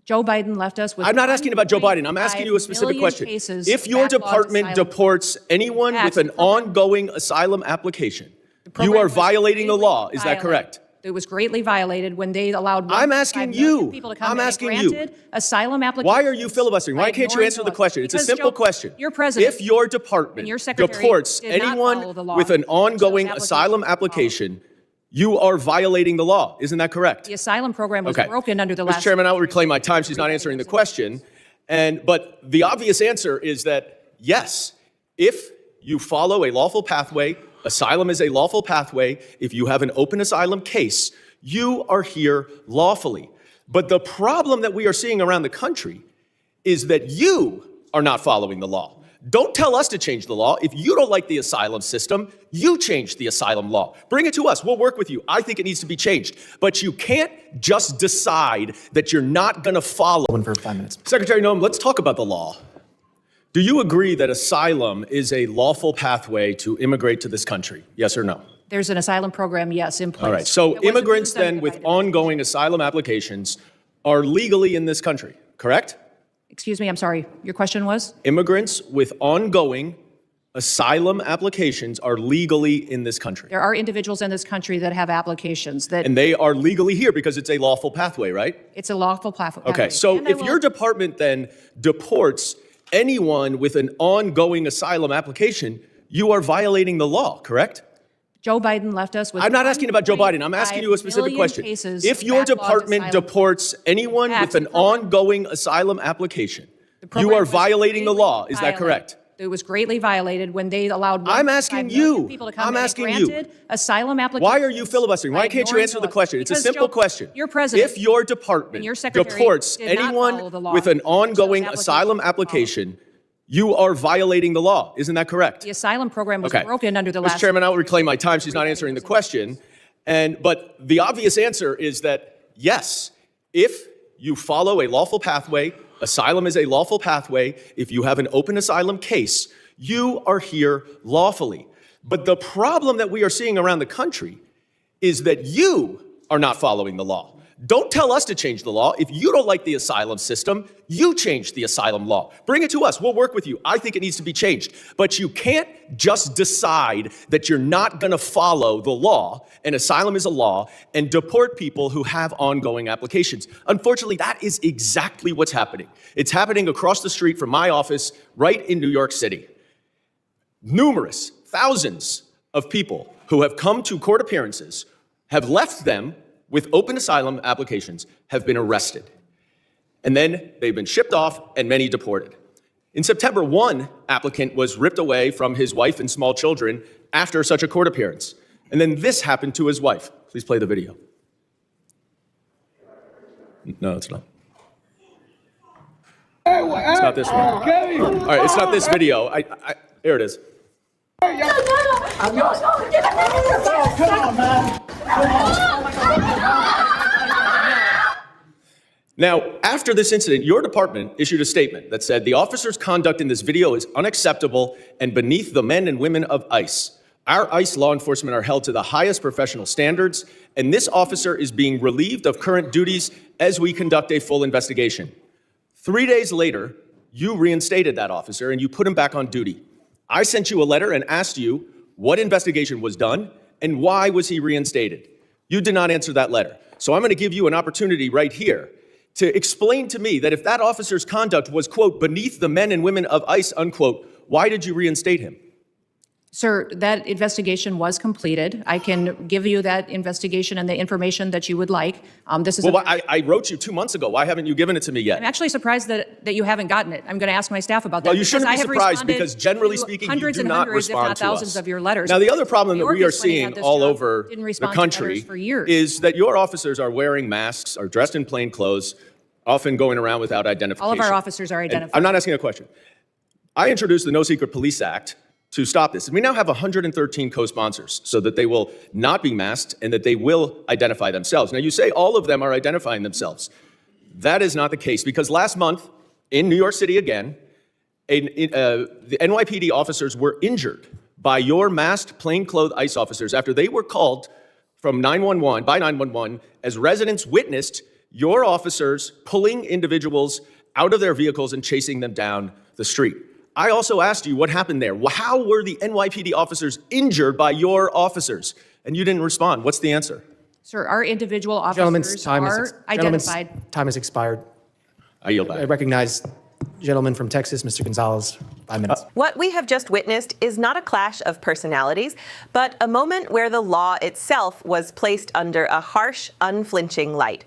Joe Biden left us with. I'm not asking about Joe Biden. I'm asking you a specific question. If your department deports anyone with an ongoing asylum application, you are violating the law. Is that correct? It was greatly violated when they allowed. I'm asking you. People to come I'm asking you. Asylum applications. Why are you filibustering? Why can't you answer the question? It's a simple question. Your president, if your department deports anyone with an ongoing asylum application, you are violating the law. Isn't that correct? The asylum program was broken under the last. Mr. Chairman, I will reclaim my time. She's not answering the question. But the obvious answer is that, yes, if you follow a lawful pathway, asylum is a lawful pathway. If you have an open asylum case, you are here lawfully. But the problem that we are seeing around the country is that you are not following the law. Don't tell us to change the law. If you don't like the asylum system, you change the asylum law. Bring it to us. We'll work with you. I think it needs to be changed. But you can't just decide that you're not going to follow. For 5 minutes. Secretary Noem, let's talk about the law. Do you agree that asylum is a lawful pathway to immigrate to this country? Yes or no? There's an asylum program, yes, in place. All right. So immigrants then with ongoing asylum applications are legally in this country, correct? Excuse me, I'm sorry. Your question was? Immigrants with ongoing asylum applications are legally in this country. There are individuals in this country that have applications that. And they are legally here because it's a lawful pathway, right? It's a lawful pathway. Okay, so if your department then deports anyone with an ongoing asylum application, you are violating the law, correct? Joe Biden left us with. I'm not asking about Joe Biden. I'm asking you a specific question. If your department deports anyone with an ongoing asylum application, you are violating the law. Is that correct? It was greatly violated when they allowed. I'm asking you. People to come I'm asking you. Asylum applications. Why are you filibustering? Why can't you answer the question? It's a simple question. Your president. If your department deports anyone with an ongoing asylum application, you are violating the law. Isn't that correct? The asylum program was broken under the last. Mr. Chairman, I will reclaim my time. She's not answering the question. But the obvious answer is that, yes, if you follow a lawful pathway, asylum is a lawful pathway. If you have an open asylum case, you are here lawfully. But the problem that we are seeing around the country is that you are not following the law. Don't tell us to change the law. If you don't like the asylum system, you change the asylum law. Bring it to us. We'll work with you. I think it needs to be changed. But you can't just decide that you're not going to follow the law, and asylum is a law, and deport people who have ongoing applications. Unfortunately, that is exactly what's happening. It's happening across the street from my office right in New York City. Numerous, thousands of people who have come to court appearances have left them with open asylum applications, have been arrested. And then they've been shipped off and many deported. In September, one applicant was ripped away from his wife and small children after such a court appearance. And then this happened to his wife. Please play the video. No, it's not. It's not this one. All right, it's not this video. Here it is. Come on, man. Now, after this incident, your department issued a statement that said the officer's conduct in this video is unacceptable and beneath the men and women of ICE. Our ICE law enforcement are held to the highest professional standards, and this officer is being relieved of current duties as we conduct a full investigation. 3 days later, you reinstated that officer and you put him back on duty. I sent you a letter and asked you what investigation was done and why was he reinstated. You did not answer that letter. So I'm going to give you an opportunity right here to explain to me that if that officer's conduct was, quote, beneath the men and women of ICE, unquote, why did you reinstate him? Sir, that investigation was completed. I can give you that investigation and the information that you would like. This is well, I wrote you 2 months ago. Why haven't you given it to me yet? I'm actually surprised that you haven't gotten it. I'm going to ask my staff about that. Well, you shouldn't be surprised because generally speaking, you do not respond to thousands of your letters. Now, the other problem that we are seeing all over the country is that your officers are wearing masks, are dressed in plain clothes, often going around without identification. All of our officers are identified. I'm not asking a question. I introduced the No Secret Police Act to stop this. And we now have 113 co-sponsors so that they will not be masked and that they will identify themselves. Now, you say all of them are identifying themselves. That is not the case because last month in New York City again, the NYPD officers were injured by your masked plainclothes ICE officers after they were called from 911 as residents witnessed your officers pulling individuals out of their vehicles and chasing them down the street. I also asked you what happened there. How were the NYPD officers injured by your officers? And you didn't respond. What's the answer? Sir, our individual Gentleman's officers time are identified. time has expired. I yield I back. recognize gentleman from Texas, Mr. Gonzalez, 5 minutes. What we have just witnessed is not a clash of personalities, but a moment where the law itself was placed under a harsh, unflinching light.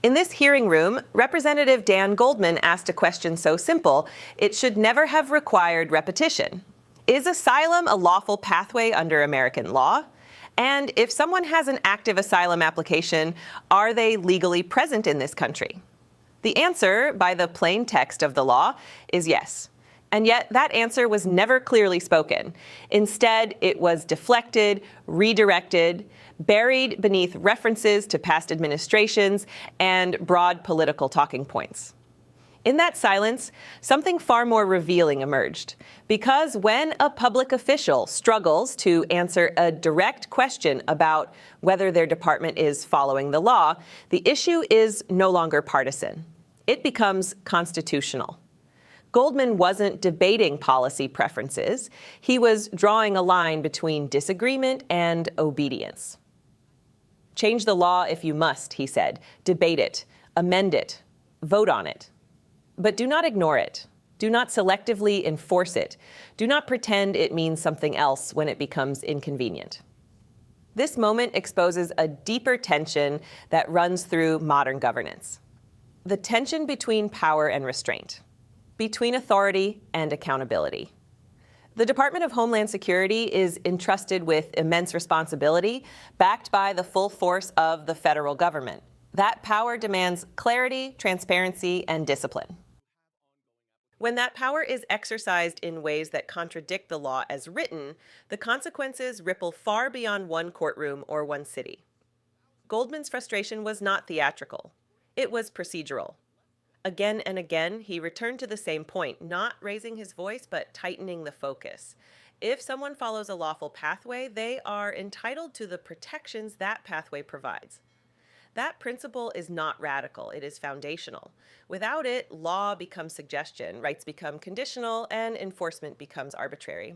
In this hearing room, Representative Dan Goldman asked a question so simple, it should never have required repetition. Is asylum a lawful pathway under American law? And if someone has an active asylum application, are they legally present in this country? The answer, by the plain text of the law, is yes. And yet that answer was never clearly spoken. Instead, it was deflected, redirected, buried beneath references to past administrations and broad political talking points. In that silence, something far more revealing emerged. Because when a public official struggles to answer a direct question about whether their department is following the law, the issue is no longer partisan. It becomes constitutional. Goldman wasn't debating policy preferences. He was drawing a line between disagreement and obedience. Change the law if you must, he said. Debate it, amend it, vote on it. But do not ignore it. Do not selectively enforce it. Do not pretend it means something else when it becomes inconvenient. This moment exposes a deeper tension that runs through modern governance. The tension between power and restraint, between authority and accountability. The Department of Homeland Security is entrusted with immense responsibility, backed by the full force of the federal government. That power demands clarity, transparency, and discipline. When that power is exercised in ways that contradict the law as written, the consequences ripple far beyond one courtroom or one city. Goldman's frustration was not theatrical. It was procedural. Again and again, he returned to the same point, not raising his voice, but tightening the focus. If someone follows a lawful pathway, they are entitled to the protections that pathway provides. That principle is not radical, it is foundational. Without it, law becomes suggestion, rights become conditional, and enforcement becomes arbitrary.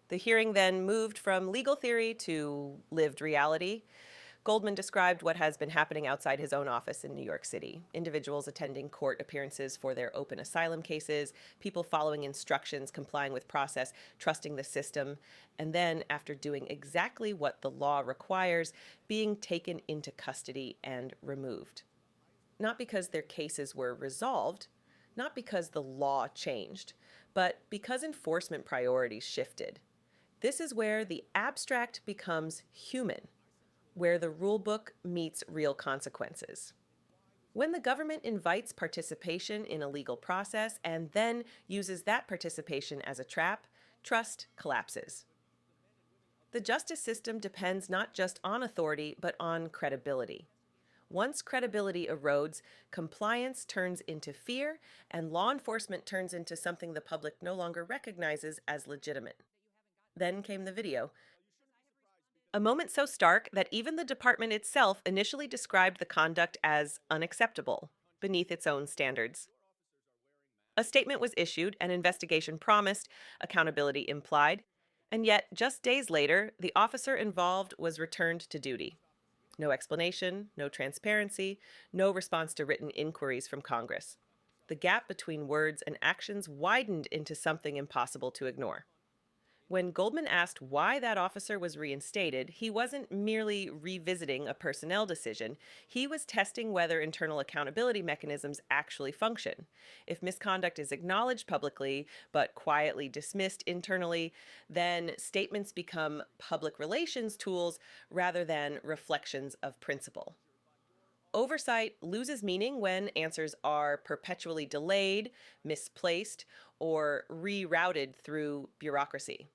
The hearing then moved from legal theory to lived reality. Goldman described what has been happening outside his own office in New York City. Individuals attending court appearances for their open asylum cases, people following instructions, complying with process, trusting the system, and then, after doing exactly what the law requires, being taken into custody and removed. Not because their cases were resolved, not because the law changed, but because enforcement priorities shifted. This is where the abstract becomes human, where the rulebook meets real consequences. When the government invites participation in a legal process and then uses that participation as a trap, trust collapses. The justice system depends not just on authority, but on credibility. Once credibility erodes, compliance turns into fear, and law enforcement turns into something the public no longer recognizes as legitimate. Then came the video. A moment so stark that even the department itself initially described the conduct as unacceptable, beneath its own standards. A statement was issued, an investigation promised, accountability implied, and yet just days later, the officer involved was returned to duty. No explanation, no transparency, no response to written inquiries from Congress. The gap between words and actions widened into something impossible to ignore. When Goldman asked why that officer was reinstated, he wasn't merely revisiting a personnel decision. He was testing whether internal accountability mechanisms actually function. If misconduct is acknowledged publicly but quietly dismissed internally, then statements become public relations tools rather than reflections of principle. Oversight loses meaning when answers are perpetually delayed, misplaced, or rerouted through bureaucracy.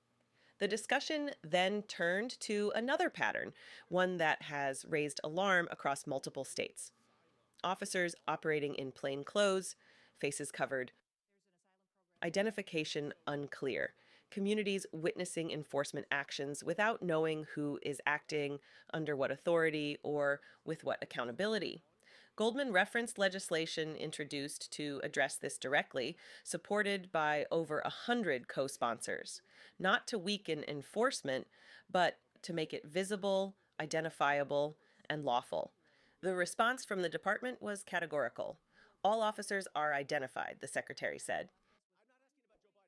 The discussion then turned to another pattern, one that has raised alarm across multiple states. Officers operating in plain clothes, faces covered, identification unclear, communities witnessing enforcement actions without knowing who is acting, under what authority, or with what accountability. Goldman referenced legislation introduced to address this directly, supported by over 100 co-sponsors, not to weaken enforcement, but to make it visible, identifiable, and lawful. The response from the department was categorical. All officers are identified, the secretary said.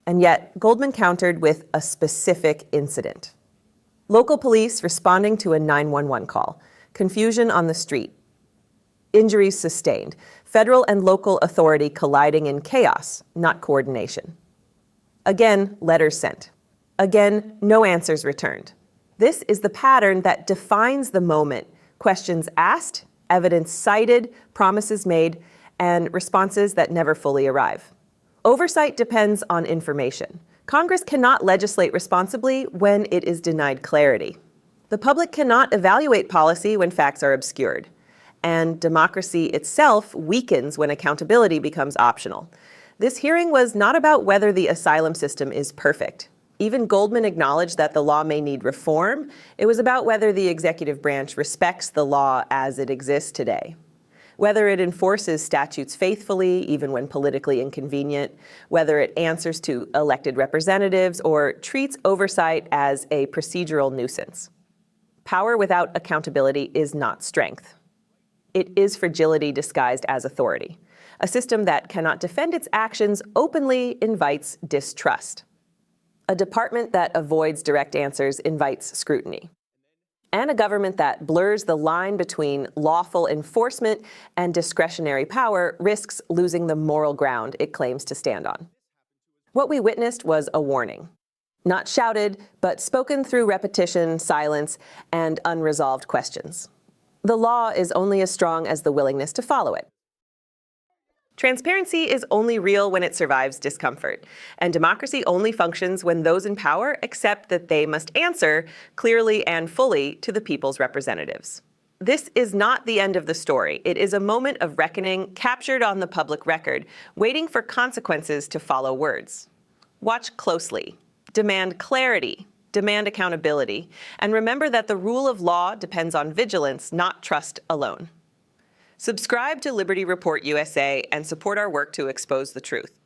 And yet, Goldman countered with a specific incident. Local police responding to a 911 call, confusion on the street, injuries sustained, federal and local authority colliding in chaos, not coordination. Again, letters sent. Again, no answers returned. This is the pattern that defines the moment: questions asked, evidence cited, promises made, and responses that never fully arrive. Oversight depends on information. Congress cannot legislate responsibly when it is denied clarity. The public cannot evaluate policy when facts are obscured. And democracy itself weakens when accountability becomes optional. This hearing was not about whether the asylum system is perfect. Even Goldman acknowledged that the law may need reform. It was about whether the executive branch respects the law as it exists today, whether it enforces statutes faithfully, even when politically inconvenient, whether it answers to elected representatives or treats oversight as a procedural nuisance. Power without accountability is not strength. It is fragility disguised as authority. A system that cannot defend its actions openly invites distrust. A department that avoids direct answers invites scrutiny. And a government that blurs the line between lawful enforcement and discretionary power risks losing the moral ground it claims to stand on. What we witnessed was a warning. Not shouted, but spoken through repetition, silence, and unresolved questions. The law is only as strong as the willingness to follow it. Transparency is only real when it survives discomfort, and democracy only functions when those in power accept that they must answer clearly and fully to the people's representatives. This is not the end of the story. It is a moment of reckoning captured on the public record, waiting for consequences to follow words. Watch closely. Demand clarity. Demand accountability. And remember that the rule of law depends on vigilance, not trust alone. Subscribe to Liberty Report USA and support our work to expose the truth.